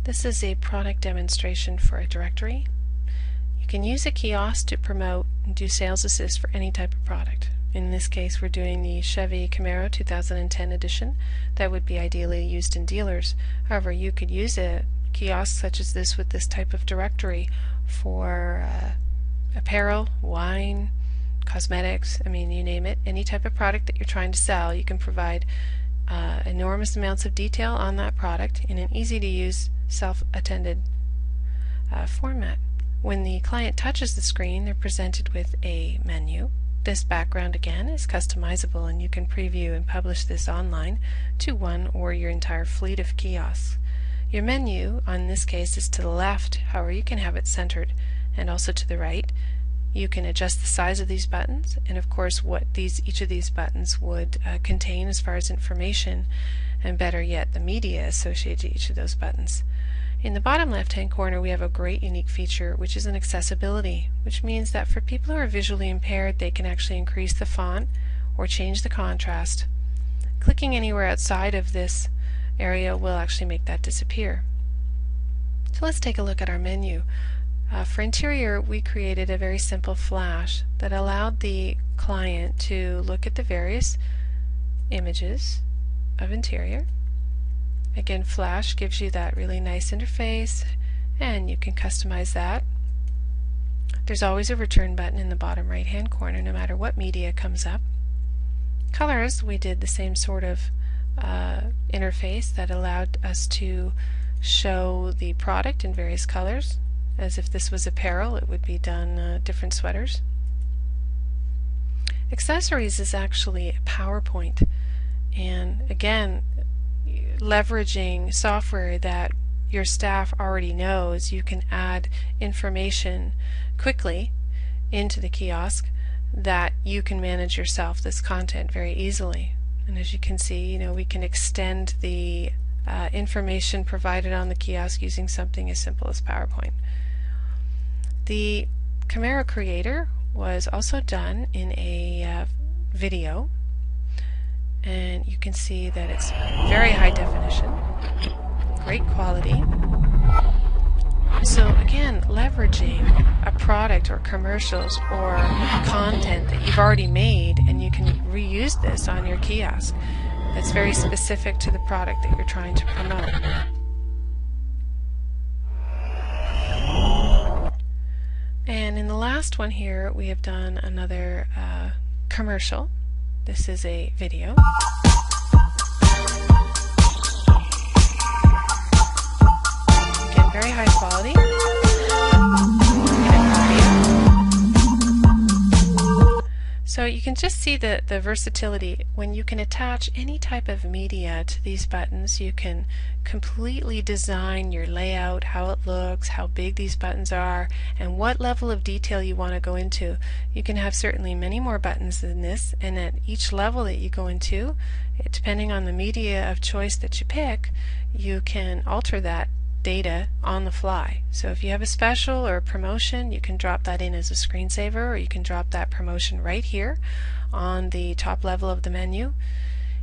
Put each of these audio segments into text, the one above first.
This is a product demonstration for a directory. You can use a kiosk to promote and do sales assist for any type of product. In this case, we're doing the Chevy Camaro 2010 edition. That would be ideally used in dealers. However, you could use a kiosk such as this with this type of directory for apparel, wine, cosmetics, I mean, you name it. Any type of product that you're trying to sell, you can provide enormous amounts of detail on that product in an easy to use self-attended format. When the client touches the screen, they're presented with a menu. This background again is customizable, and you can preview and publish this online to one or your entire fleet of kiosks. Your menu, on this case, is to the left. However, you can have it centered and also to the right. You can adjust the size of these buttons and of course what each of these buttons would contain as far as information, and better yet the media associated to each of those buttons. In the bottom left hand corner we have a great unique feature, which is an accessibility, which means that for people who are visually impaired they can actually increase the font or change the contrast. Clicking anywhere outside of this area will actually make that disappear. So let's take a look at our menu. For interior, we created a very simple flash that allowed the client to look at the various images of interior. Again, flash gives you that really nice interface, and you can customize that. There's always a return button in the bottom right hand corner no matter what media comes up. Colors, we did the same sort of interface that allowed us to show the product in various colors. As if this was apparel, it would be done different sweaters. Accessories is actually a PowerPoint, and again, leveraging software that your staff already knows, you can add information quickly into the kiosk that you can manage yourself this content very easily. And as you can see, we can extend the information provided on the kiosk using something as simple as PowerPoint. The Camaro Creator was also done in a video, and you can see that it's very high definition, great quality. So again, leveraging a product or commercials or content that you've already made, and you can reuse this on your kiosk that's very specific to the product that you're trying to promote. And in the last one here, we have done another commercial. This is a video. Again, very high quality. So you can just see the versatility. When you can attach any type of media to these buttons, you can completely design your layout, how it looks, how big these buttons are, and what level of detail you want to go into. You can have certainly many more buttons than this, and at each level that you go into, depending on the media of choice that you pick, you can alter that data on the fly. So if you have a special or a promotion, you can drop that in as a screensaver, or you can drop that promotion right here on the top level of the menu.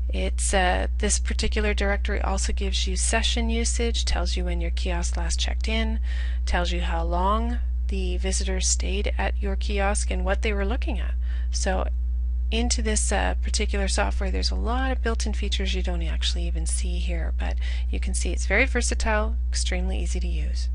It's this particular directory also gives you session usage, tells you when your kiosk last checked in, tells you how long the visitors stayed at your kiosk and what they were looking at. So into this particular software, there's a lot of built-in features you don't actually even see here, but you can see it's very versatile, extremely easy to use.